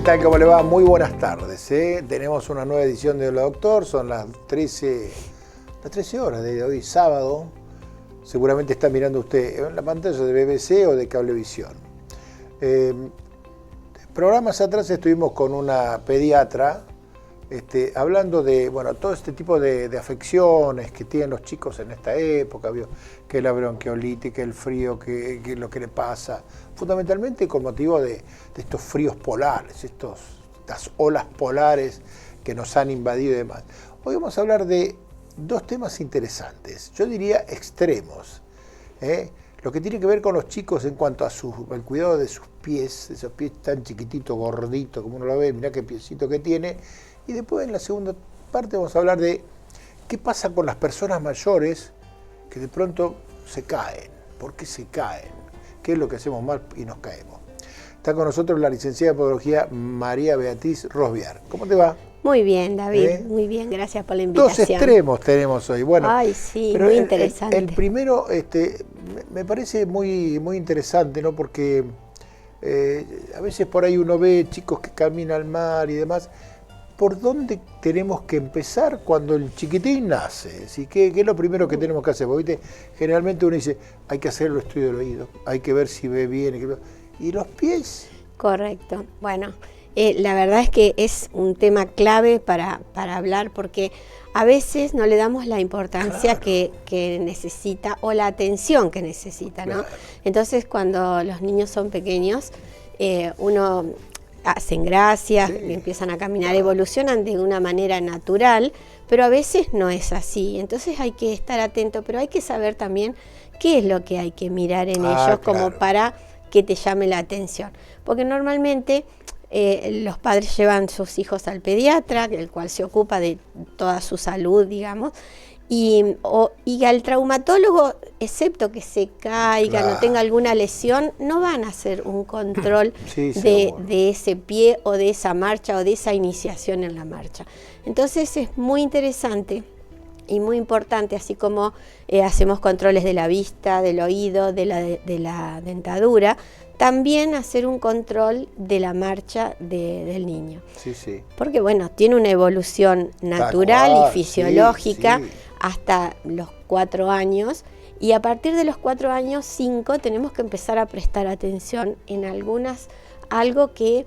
tal? ¿Cómo le va? Muy buenas tardes. Tenemos una nueva edición de Hola Doctor, son las 13 horas de hoy, sábado. Seguramente está mirando usted en la pantalla de BBC o de Cablevisión. Programas atrás estuvimos con una pediatra hablando de todo este tipo de afecciones que tienen los chicos en esta época, que la bronquiolitis, que el frío, que lo que le pasa, fundamentalmente con motivo de estos fríos polares, estas olas polares que nos han invadido y demás. Hoy vamos a hablar de dos temas interesantes, yo diría extremos, lo que tiene que ver con los chicos en cuanto a el cuidado de sus pies, esos pies tan chiquititos, gorditos, como uno lo ve, mirá qué piecito que tiene. Y después en la segunda parte vamos a hablar de qué pasa con las personas mayores que de pronto se caen. ¿Por qué se caen? ¿Qué es lo que hacemos mal y nos caemos? Está con nosotros la licenciada en Podología María Beatriz Rosviar. ¿Cómo te va? Muy bien, David, muy bien, gracias por la invitación. Dos extremos tenemos hoy. Bueno, ay, sí, pero muy interesante. El primero me parece muy, muy interesante, ¿no? Porque a veces por ahí uno ve chicos que caminan al mar y demás. ¿Por dónde tenemos que empezar cuando el chiquitín nace? ¿Sí? ¿Qué es lo primero que tenemos que hacer? Porque generalmente uno dice, hay que hacer el estudio del oído, hay que ver si ve bien. ¿Y los pies? Correcto. Bueno, la verdad es que es un tema clave para hablar porque a veces no le damos la importancia que necesita o la atención que necesita, ¿no? Claro. Entonces, cuando los niños son pequeños, uno hacen gracias, sí, empiezan a caminar, evolucionan de una manera natural, pero a veces no es así. Entonces hay que estar atento, pero hay que saber también qué es lo que hay que mirar en ellos como para que te llame la atención. Porque normalmente los padres llevan sus hijos al pediatra, el cual se ocupa de toda su salud, digamos, y al traumatólogo, excepto que se caiga, no tenga alguna lesión, no van a hacer un control de ese pie o de esa marcha o de esa iniciación en la marcha. Entonces es muy interesante y muy importante, así como hacemos controles de la vista, del oído, de la dentadura, también hacer un control de la marcha del niño. Sí, sí. Porque bueno, tiene una evolución natural y fisiológica, sí. Hasta los 4 años, y a partir de los 4 años, 5, tenemos que empezar a prestar atención en algo que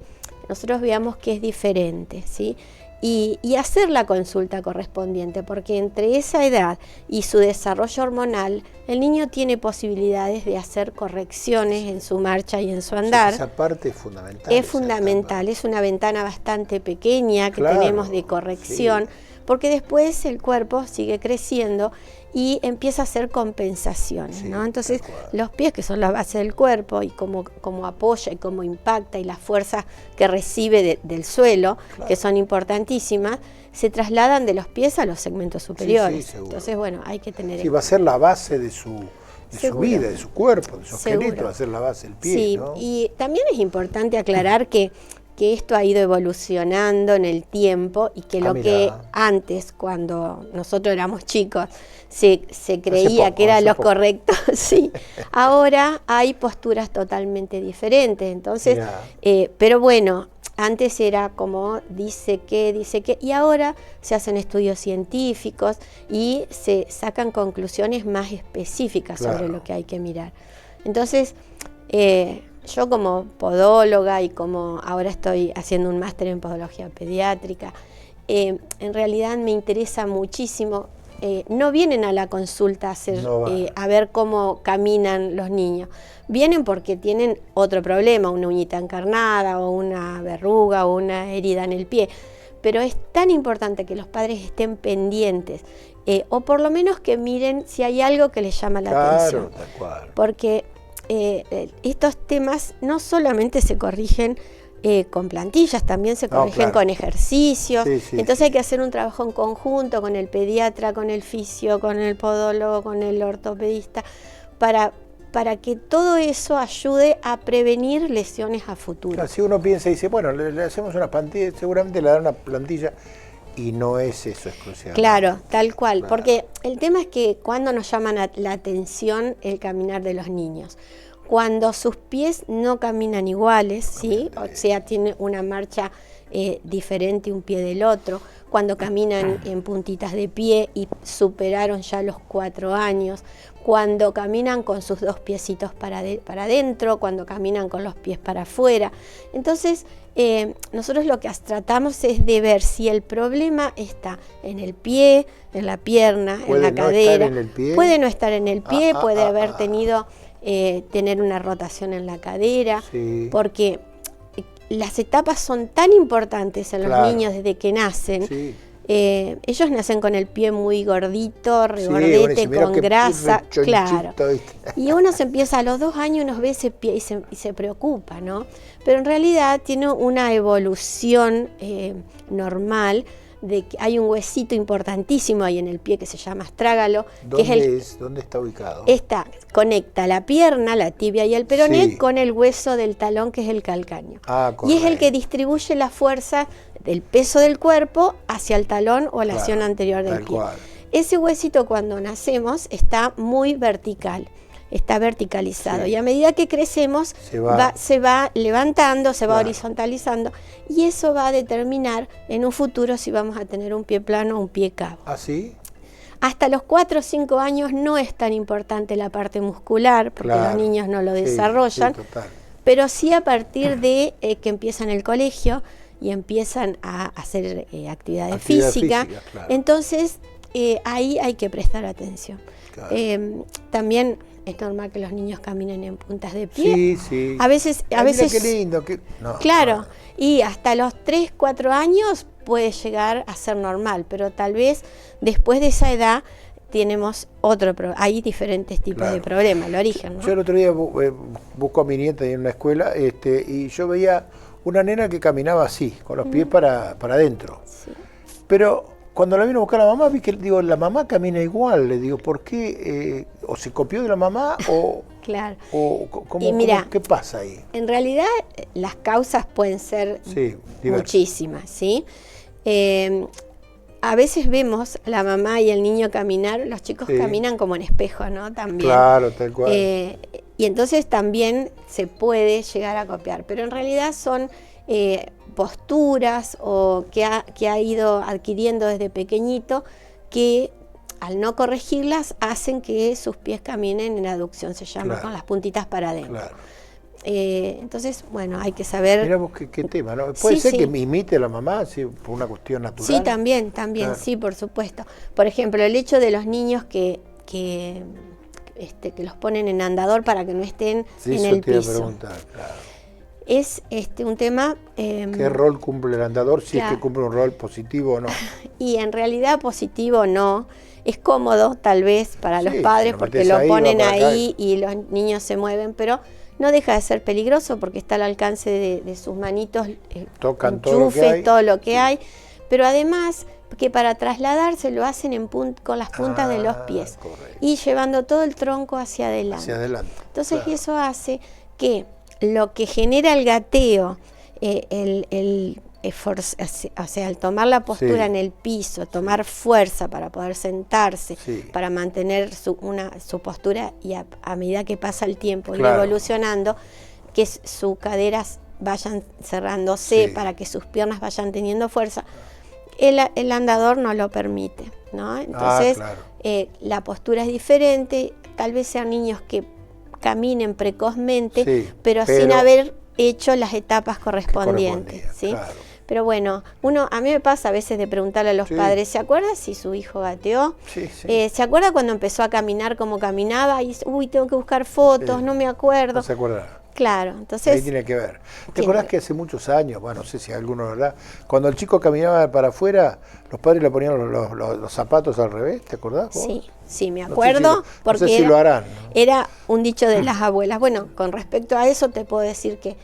nosotros veamos que es diferente, ¿sí? Y hacer la consulta correspondiente, porque entre esa edad y su desarrollo hormonal, el niño tiene posibilidades de hacer correcciones en su marcha y en su andar. Esa parte es fundamental. Es fundamental, es una ventana bastante pequeña que tenemos de corrección, sí. Porque después el cuerpo sigue creciendo y empieza a hacer compensaciones, sí, ¿no? Entonces los pies, que son la base del cuerpo y como apoya y como impacta y las fuerzas que recibe del suelo, que son importantísimas, se trasladan de los pies a los segmentos superiores. Sí, entonces, bueno, hay que tener... Sí, va a ser la base de su vida, de su cuerpo, de su esqueleto, va a ser la base del pie, sí, ¿no? Y también es importante aclarar que esto ha ido evolucionando en el tiempo y que que antes, cuando nosotros éramos chicos, se creía que era lo correcto, sí. Ahora hay posturas totalmente diferentes. Entonces, pero bueno, antes era como dice que, y ahora se hacen estudios científicos y se sacan conclusiones más específicas sobre lo que hay que mirar. Entonces, yo como podóloga y como ahora estoy haciendo un máster en podología pediátrica, en realidad me interesa muchísimo. No vienen a la consulta a ver cómo caminan los niños. Vienen porque tienen otro problema, una uñita encarnada o una verruga o una herida en el pie. Pero es tan importante que los padres estén pendientes o por lo menos que miren si hay algo que les llama la atención. Tal cual. Porque estos temas no solamente se corrigen con plantillas, también se corrigen con ejercicios. Entonces hay que hacer un trabajo en conjunto con el pediatra, con el fisio, con el podólogo, con el ortopedista, para que todo eso ayude a prevenir lesiones a futuro. Claro, si uno piensa y dice, bueno, le hacemos una plantilla, seguramente le dan una plantilla. Y no es eso exclusivamente. Claro, tal cual, porque el tema es que cuando nos llama la atención el caminar de los niños, cuando sus pies no caminan iguales, ¿sí? O sea, tiene una marcha diferente un pie del otro, cuando caminan en puntitas de pie y superaron ya los 4 años, cuando caminan con sus 2 piecitos para adentro, cuando caminan con los pies para afuera. Entonces, nosotros lo que tratamos es de ver si el problema está en el pie, en la pierna, en la cadera. Puede no estar en el pie, puede haber tenido tener una rotación en la cadera, Sí. porque las etapas son tan importantes en los niños desde que nacen. Sí. Ellos nacen con el pie muy gordito, Sí, regordete, bueno, con grasa, claro. ¿Viste? Y uno se empieza a los 2 años, uno ve ese pie y se preocupa, ¿no? Pero en realidad tiene una evolución normal, de que hay un huesito importantísimo ahí en el pie que se llama astrágalo. ¿Dónde está ubicado? Conecta la pierna, la tibia y el peroné Sí. con el hueso del talón, que es el calcáneo. Ah, Y es el que correcto. distribuye la fuerza del peso del cuerpo hacia el talón o la acción anterior del tal pie. cual. Ese huesito cuando nacemos está muy vertical, está verticalizado, Sí. y a medida que crecemos se va levantando, se va Claro. horizontalizando, y eso va a determinar en un futuro si vamos a tener un pie plano o un pie cabo. ¿Ah, sí? Hasta los 4 o 5 años no es tan importante la parte muscular, porque Claro. los niños no lo Sí, desarrollan, sí, total. pero sí a partir de que empiezan el colegio y empiezan a hacer actividad física, claro. entonces ahí hay que prestar atención. Claro. También es normal que los niños caminen en puntas de pie. Sí, sí. A veces, Ay, mira qué lindo. No, claro, no. y hasta los 3, 4 años puede llegar a ser normal, pero tal vez después de esa edad tenemos hay diferentes tipos Claro. de problemas, el origen, ¿no? Yo el otro día busco a mi nieta en una escuela y yo veía una nena que caminaba así, con los pies para adentro. Sí. Pero cuando la vino a buscar la mamá, vi que la mamá camina igual. Le digo, ¿por qué? ¿O se copió de la mamá o Claro. cómo, mira, qué pasa ahí? En realidad las causas pueden ser Sí, diversas. muchísimas, ¿sí? A veces vemos a la mamá y el niño caminar, los chicos Sí. caminan como en espejo, ¿no? También. Claro, tal cual. Y entonces también se puede llegar a copiar, pero en realidad son posturas o que ha ido adquiriendo desde pequeñito, que al no corregirlas hacen que sus pies caminen en aducción, se llama, Claro. con las puntitas para adentro. Claro. Entonces, bueno, hay que saber. Mirá vos qué tema, ¿no? ¿Puede Sí, ser sí. que me imite a la mamá sí, por una cuestión natural? Sí, también, Claro. sí, por supuesto. Por ejemplo, el hecho de los niños que los ponen en andador para que no estén Sí, en eso el te iba a piso. preguntar, claro. Es un tema. ¿Qué rol cumple el andador? Si es claro. que cumple un rol positivo o no. Y en realidad positivo no. Es cómodo tal vez para los Sí, padres lo porque metés lo ahí, ponen va para acá ahí y los niños se mueven, pero no deja de ser peligroso porque está al alcance de sus manitos, Tocan todo lo que enchufes, hay. todo lo que hay, pero además que para trasladarse lo hacen con las puntas de los pies correcto. y llevando todo el tronco hacia adelante. Hacia adelante. Entonces claro. eso hace que lo que genera el gateo, o sea, al tomar la postura Sí. en el piso, tomar fuerza para poder sentarse, Sí. para mantener su postura, y a medida que pasa el tiempo ir Claro. evolucionando, que sus caderas vayan cerrándose Sí. para que sus piernas vayan teniendo fuerza, el andador no lo permite, ¿no? Entonces claro. la postura es diferente, tal vez sean niños que caminen precozmente, Sí, pero sin haber hecho las etapas correspondientes, correspondía, ¿sí? claro. Pero bueno, a mí me pasa a veces de preguntarle a los Sí. padres, ¿se acuerda si su hijo gateó? Sí, sí. ¿Se acuerda cuando empezó a caminar como caminaba? Y dice, tengo que buscar fotos, Sí. no me acuerdo. No se acuerda. Claro, Ahí entonces, tiene que ver. ¿Te tiene acordás que que hace muchos años, bueno, no sé si alguno, ¿verdad? Cuando el chico caminaba para afuera, los padres le ponían los zapatos al revés, ¿te acordás vos? sí, me No sé acuerdo, no sé si lo harán, ¿no? era un dicho de las abuelas. Bueno, con respecto a eso te puedo decir que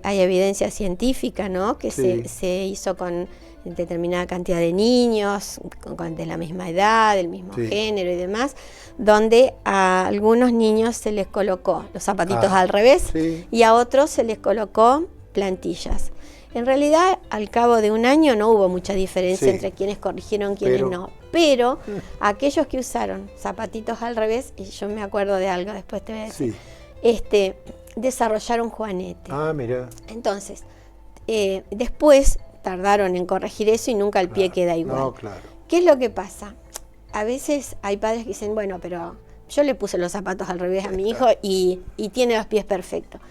hay evidencia científica, ¿no? Que Sí. se hizo con determinada cantidad de niños, de la misma edad, del mismo Sí. género y demás, donde a algunos niños se les colocó los zapatitos al revés sí. y a otros se les colocó plantillas. En realidad, al cabo de un año no hubo mucha diferencia Sí. entre quienes corrigieron y quienes no. Pero aquellos que usaron zapatitos al revés, y yo me acuerdo de algo, después te voy a decir, Sí. desarrollaron juanete. Ah, mira. Entonces, después tardaron en corregir eso y nunca el pie queda igual. No, claro. ¿Qué es lo que pasa? A veces hay padres que dicen, bueno, pero yo le puse los zapatos al revés a mi hijo y tiene los pies perfectos.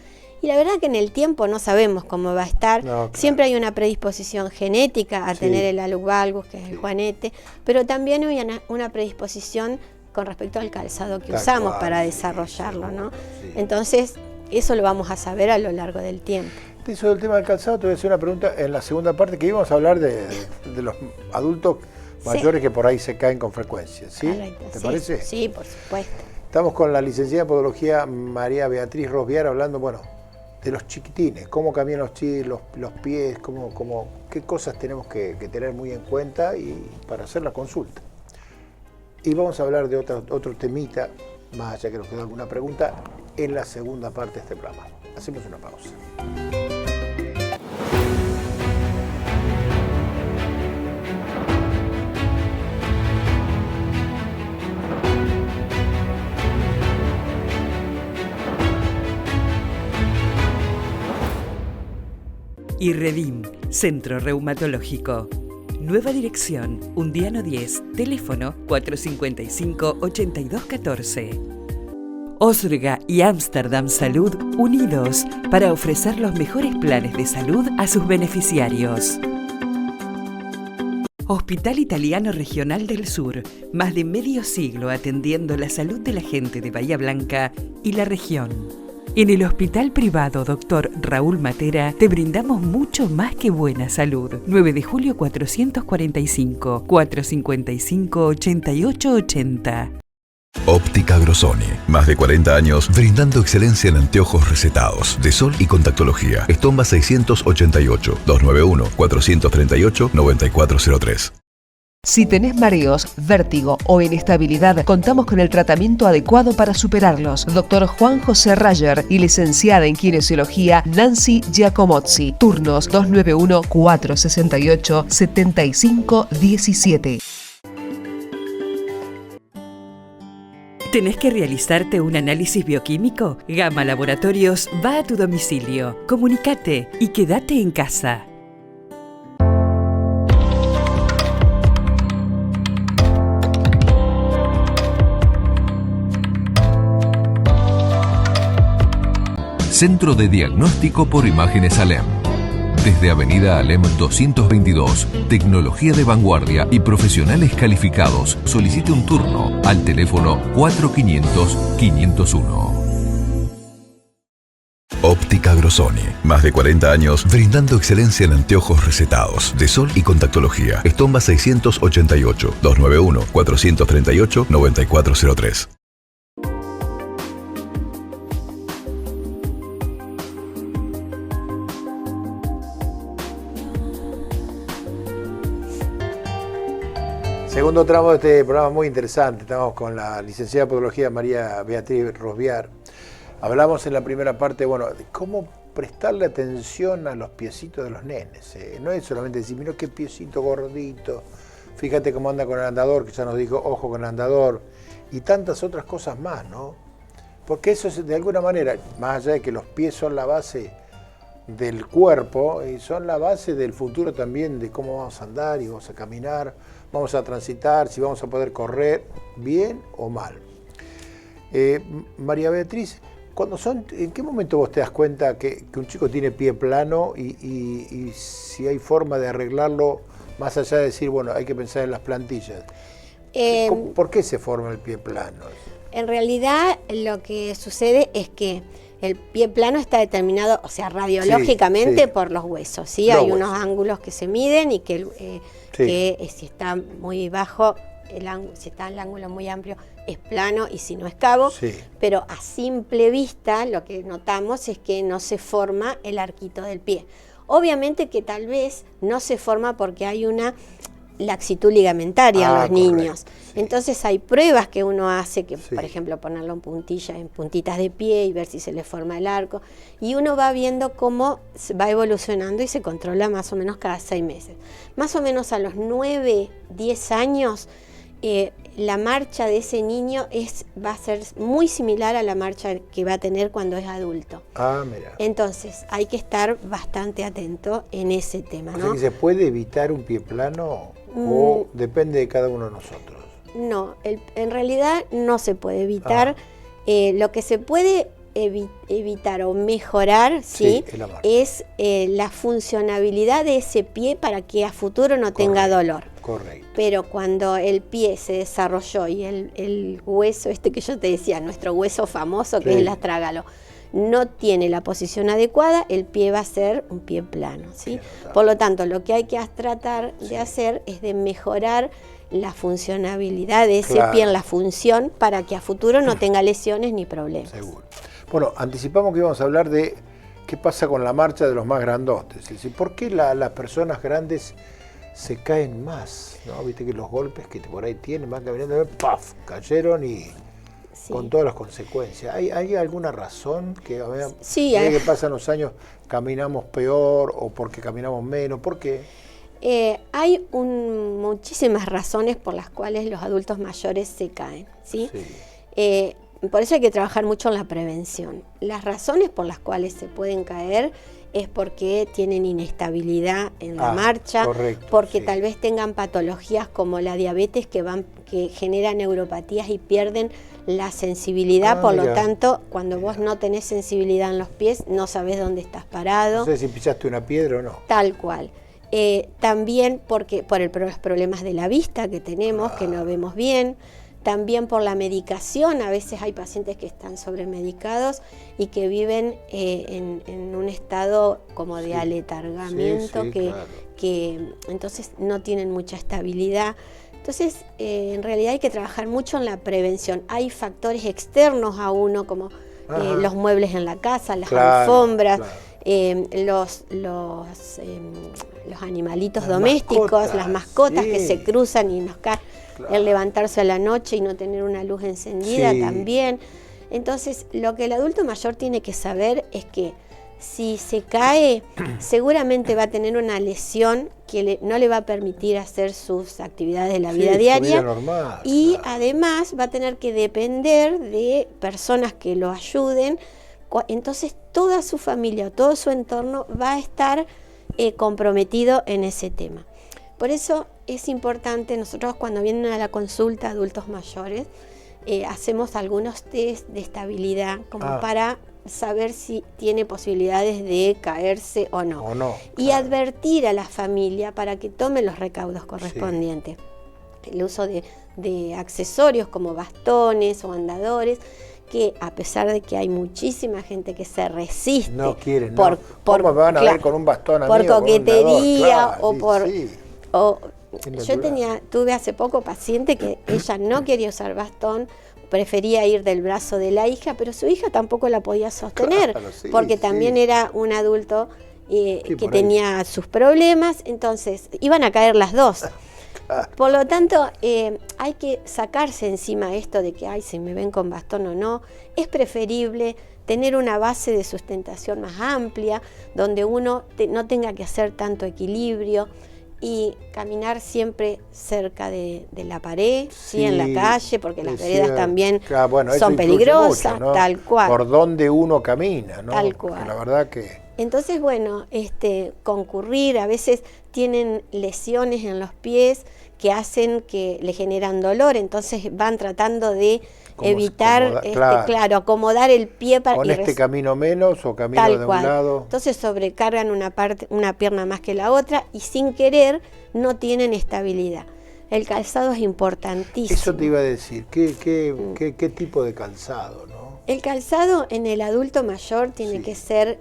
Y la verdad que en el tiempo no sabemos cómo va a estar. No, claro. Siempre hay una predisposición genética a tener el alus valgus, que es el juanete, pero también hay una predisposición con respecto al calzado que usamos para desarrollarlo, ¿no? Sí. Entonces, eso lo vamos a saber a lo largo del tiempo. Eso del tema del calzado, te voy a hacer una pregunta en la segunda parte, que íbamos a hablar de los adultos mayores que por ahí se caen con frecuencia, ¿sí? Correcto, ¿te parece? Sí, por supuesto. Estamos con la licenciada en podología María Beatriz Rosviar hablando, bueno, de los chiquitines, cómo cambian los pies, qué cosas tenemos que tener muy en cuenta y para hacer la consulta. Y vamos a hablar de otro temita, más allá que nos queda alguna pregunta, en la segunda parte de este programa. Hacemos una pausa. IRREDIM, Centro Reumatológico. Nueva dirección, Undiano 10, teléfono 455-8214. Osrga y Amsterdam Salud unidos para ofrecer los mejores planes de salud a sus beneficiarios. Hospital Italiano Regional del Sur, más de medio siglo atendiendo la salud de la gente de Bahía Blanca y la región. En el Hospital Privado Dr. Raúl Matera te brindamos mucho más que buena salud. 9 de julio 445, 455-8880. Óptica Grosoni, más de 40 años brindando excelencia en anteojos recetados, de sol y contactología. Estomba 688, 291-438-9403. Si tenés mareos, vértigo o inestabilidad, contamos con el tratamiento adecuado para superarlos. Dr. Juan José Rayer y licenciada en Kinesiología Nancy Giacomozzi. Turnos 291-468-7517. ¿Tenés que realizarte un análisis bioquímico? Gama Laboratorios va a tu domicilio. Comunícate y quédate en casa. Centro de Diagnóstico por Imágenes Alem. Desde Avenida Alem 222, tecnología de vanguardia y profesionales calificados. Solicite un turno al teléfono 4500-501. Óptica Grosoni, más de 40 años brindando excelencia en anteojos recetados, de sol y contactología. Estomba 688, 291-438-9403. Segundo tramo de este programa muy interesante. Estamos con la licenciada en podología María Beatriz Rosviar. Hablamos en la primera parte, bueno, de cómo prestarle atención a los piecitos de los nenes. No es solamente decir, mira qué piecito gordito, fíjate cómo anda con el andador, que ya nos dijo, ojo con el andador, y tantas otras cosas más, ¿no? Porque eso es, de alguna manera, más allá de que los pies son la base del cuerpo, y son la base del futuro también, de cómo vamos a andar y vamos a caminar, vamos a transitar, si vamos a poder correr bien o mal. María Beatriz, ¿en qué momento vos te das cuenta que un chico tiene pie plano y si hay forma de arreglarlo, más allá de decir, bueno, hay que pensar en las plantillas? ¿Por qué se forma el pie plano? En realidad lo que sucede es que el pie plano está determinado, o sea, radiológicamente por los huesos, ¿sí? Hay unos ángulos que se miden y que si está muy bajo, si está el ángulo muy amplio, es plano y si no es cabo, pero a simple vista lo que notamos es que no se forma el arquito del pie. Obviamente que tal vez no se forma porque hay una laxitud ligamentaria en los niños. Entonces hay pruebas que uno hace, que por ejemplo ponerlo en puntitas de pie y ver si se le forma el arco, y uno va viendo cómo va evolucionando y se controla más o menos cada 6 meses. Más o menos a los 9, 10 años la marcha de ese niño va a ser muy similar a la marcha que va a tener cuando es adulto. Ah, mira. Entonces hay que estar bastante atento en ese tema, O ¿no? sea que ¿se puede evitar un pie plano o depende de cada uno de nosotros? No, en realidad no se puede evitar. Lo que se puede evitar o mejorar, ¿sí? Es la funcionabilidad de ese pie para que a futuro no tenga dolor. Correcto. Pero cuando el pie se desarrolló y el hueso que yo te decía, nuestro hueso famoso, que es el astrágalo, no tiene la posición adecuada, el pie va a ser un pie plano, ¿sí? Por lo tanto, lo que hay que tratar de hacer es de mejorar la funcionabilidad de ese pie en la función para que a futuro no tenga lesiones ni problemas. Seguro. Bueno, anticipamos que íbamos a hablar de qué pasa con la marcha de los más grandotes. Es decir, ¿por qué las personas grandes se caen más? ¿No? Viste que los golpes que por ahí tienen, van caminando, ¡paf!, cayeron y con todas las consecuencias. ¿Hay alguna razón que a medida que pasan los años caminamos peor o porque caminamos menos? ¿Por qué? Hay muchísimas razones por las cuales los adultos mayores se caen, ¿sí? Por eso hay que trabajar mucho en la prevención. Las razones por las cuales se pueden caer es porque tienen inestabilidad en la marcha, porque tal vez tengan patologías como la diabetes que generan neuropatías y pierden la sensibilidad, por lo tanto, cuando vos no tenés sensibilidad en los pies, no sabés dónde estás parado. No sé si pisaste una piedra o no. Tal cual. También por los problemas de la vista que tenemos, que no vemos bien. También por la medicación, a veces hay pacientes que están sobremedicados y que viven en un estado como de aletargamiento, que entonces no tienen mucha estabilidad. Entonces, en realidad hay que trabajar mucho en la prevención. Hay factores externos a uno, como los muebles en la casa, las alfombras, los animalitos domésticos, las mascotas que se cruzan y nos caen. El levantarse a la noche y no tener una luz encendida también. Entonces, lo que el adulto mayor tiene que saber es que si se cae, seguramente va a tener una lesión que no le va a permitir hacer sus actividades de la vida diaria. Normal, y además va a tener que depender de personas que lo ayuden. Entonces, toda su familia, todo su entorno va a estar comprometido en ese tema. Por eso es importante, nosotros cuando vienen a la consulta adultos mayores, hacemos algunos test de estabilidad como para saber si tiene posibilidades de caerse o no. Y advertir a la familia para que tome los recaudos correspondientes. El uso de accesorios como bastones o andadores, que a pesar de que hay muchísima gente que se resiste, no quieren, ¿cómo me van a ver con un bastón por amigo, coquetería con un andador? Yo tuve hace poco paciente que ella no quería usar bastón, prefería ir del brazo de la hija, pero su hija tampoco la podía sostener, porque también era un adulto que tenía sus problemas, entonces iban a caer las dos. Por lo tanto, hay que sacarse encima esto de que, si me ven con bastón o no. Es preferible tener una base de sustentación más amplia, donde uno no tenga que hacer tanto equilibrio y caminar siempre cerca de la pared, en la calle, porque las veredas también son peligrosas, mucho, ¿no? Tal cual. Por donde uno camina, ¿no? Tal cual. Porque la verdad que... Entonces, concurrir, a veces tienen lesiones en los pies que hacen que le generan dolor, entonces van tratando de evitar, acomodar el pie para... Con camino menos o camino de un lado. Entonces sobrecargan una pierna más que la otra y sin querer no tienen estabilidad. El calzado es importantísimo. Eso te iba a decir, ¿qué tipo de calzado, no? El calzado en el adulto mayor tiene que ser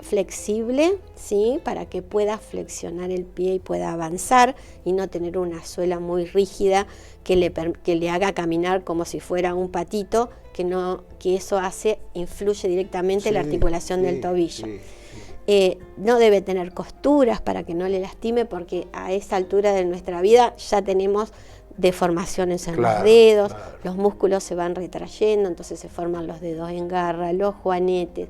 flexible, ¿sí? Para que pueda flexionar el pie y pueda avanzar y no tener una suela muy rígida que le haga caminar como si fuera un patito, que eso influye directamente en la articulación del tobillo. No debe tener costuras para que no le lastime, porque a esa altura de nuestra vida ya tenemos deformaciones en los dedos, los músculos se van retrayendo, entonces se forman los dedos en garra, los juanetes.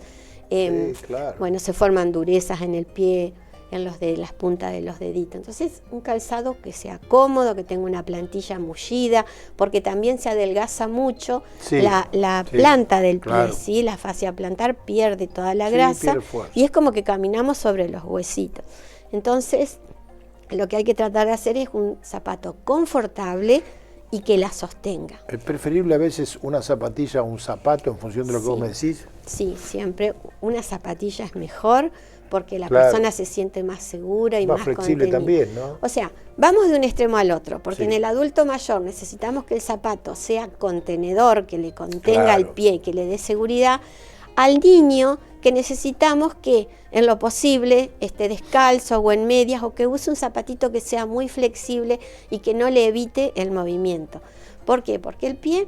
Se forman durezas en el pie, en las puntas de los deditos. Entonces, un calzado que sea cómodo, que tenga una plantilla mullida, porque también se adelgaza mucho la planta del pie, ¿sí? La fascia plantar pierde toda la grasa y es como que caminamos sobre los huesitos. Entonces, lo que hay que tratar de hacer es un zapato confortable y que la sostenga. ¿Es preferible a veces una zapatilla o un zapato en función de lo que vos me decís? Sí, siempre una zapatilla es mejor porque la persona se siente más segura y más flexible también, ¿no? O sea, vamos de un extremo al otro, porque en el adulto mayor necesitamos que el zapato sea contenedor, que le contenga el pie, que le dé seguridad. Al niño que necesitamos que en lo posible esté descalzo o en medias o que use un zapatito que sea muy flexible y que no le evite el movimiento. ¿Por qué? Porque el pie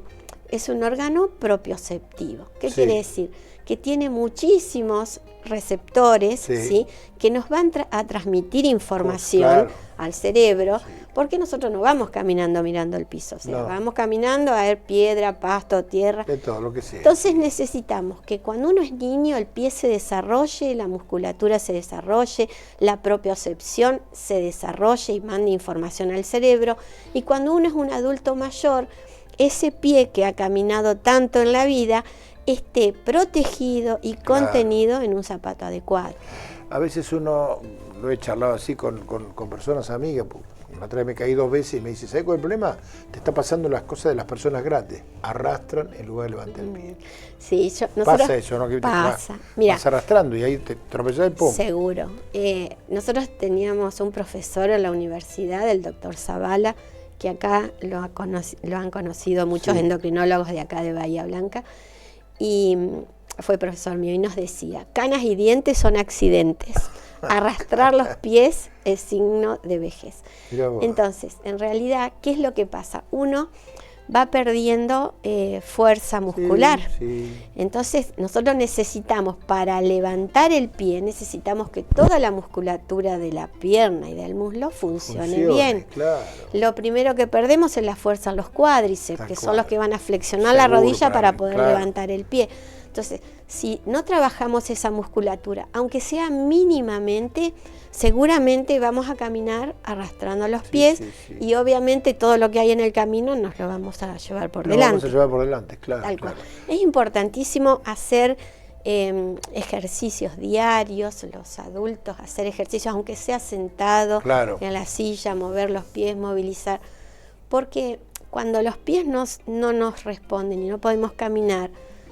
es un órgano propioceptivo. ¿Qué quiere decir? Que tiene muchísimos receptores, ¿sí? Que nos van a transmitir información al cerebro, porque nosotros no vamos caminando mirando el piso, o sea, vamos caminando a ver piedra, pasto, tierra, de todo lo que sea. Entonces necesitamos que cuando uno es niño el pie se desarrolle, la musculatura se desarrolle, la propiocepción se desarrolle y mande información al cerebro, y cuando uno es un adulto mayor, ese pie que ha caminado tanto en la vida esté protegido y contenido en un zapato adecuado. A veces uno, lo he charlado así con personas amigas, una otra vez me caí 2 veces y me dice, ¿sabes cuál es el problema? Te está pasando las cosas de las personas grandes, arrastran en lugar de levantar el pie. Sí, pasa eso, ¿no? Que pasa. Vas arrastrando y ahí te tropezás y pum. Seguro. Nosotros teníamos un profesor en la universidad, el doctor Zavala, que acá lo han conocido muchos endocrinólogos de acá de Bahía Blanca, y fue profesor mío y nos decía, canas y dientes son accidentes, arrastrar los pies es signo de vejez. Entonces, en realidad, ¿qué es lo que pasa? Uno va perdiendo fuerza muscular. Entonces, nosotros necesitamos, para levantar el pie, necesitamos que toda la musculatura de la pierna y del muslo funcione bien. Lo primero que perdemos es la fuerza en los cuádriceps, que son los que van a flexionar la rodilla para poder levantar el pie. Entonces, si no trabajamos esa musculatura, aunque sea mínimamente, seguramente vamos a caminar arrastrando los pies y obviamente todo lo que hay en el camino nos lo vamos a llevar por delante. Vamos a llevar por delante, claro. Es importantísimo hacer ejercicios diarios, los adultos, hacer ejercicios, aunque sea sentado en la silla, mover los pies, movilizar, porque cuando los pies no nos responden y no podemos caminar,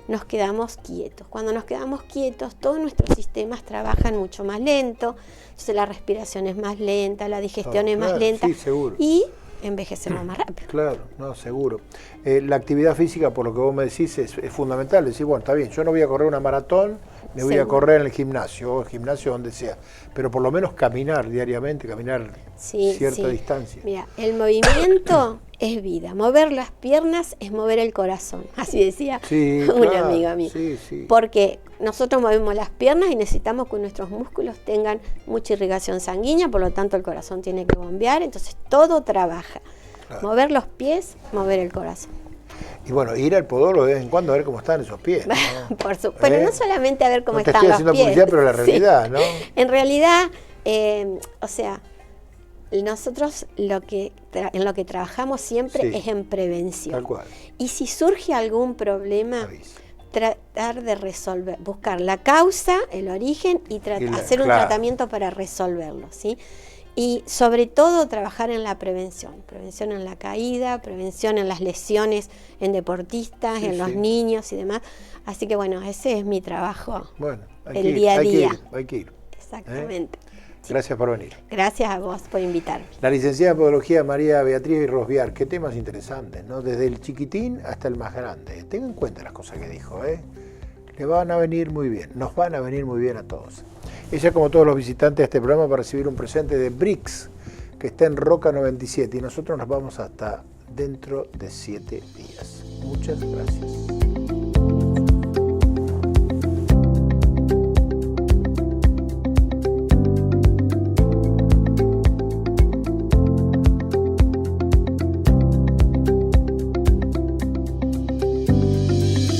nos quedamos quietos. Cuando nos quedamos quietos, todos nuestros sistemas trabajan mucho más lento, entonces la respiración es más lenta, la digestión es más lenta y envejecemos más rápido. Claro, no, seguro. La actividad física, por lo que vos me decís, es fundamental. Decir, bueno, está bien, yo no voy a correr una maratón, me voy a correr en el gimnasio, o el gimnasio donde sea, pero por lo menos caminar diariamente, caminar cierta distancia. Mira, el movimiento es vida, mover las piernas es mover el corazón, así decía una amiga mía. Porque nosotros movemos las piernas y necesitamos que nuestros músculos tengan mucha irrigación sanguínea, por lo tanto el corazón tiene que bombear, entonces todo trabaja. Mover los pies, mover el corazón. Y bueno, ir al podólogo de vez en cuando a ver cómo están esos pies, ¿no? Pero no solamente a ver cómo están los pies. No te estoy haciendo publicidad, pero la realidad, ¿no? En realidad, o sea, nosotros en lo que trabajamos siempre es en prevención. Tal cual. Y si surge algún problema, tratar de resolver, buscar la causa, el origen y hacer un tratamiento para resolverlo, ¿sí? Y sobre todo trabajar en la prevención en la caída, prevención en las lesiones en deportistas, en los niños y demás. Así que bueno, ese es mi trabajo el día a día. Hay que ir. Exactamente. Gracias por venir. Gracias a vos por invitarme. La licenciada en Podología María Beatriz Rosviar, qué temas interesantes, ¿no? Desde el chiquitín hasta el más grande. Tengan en cuenta las cosas que dijo, Le van a venir muy bien, nos van a venir muy bien a todos. Ella, como todos los visitantes de este programa, va a recibir un presente de Brix, que está en Roca 97, y nosotros nos vamos hasta dentro de 7 días. Muchas gracias.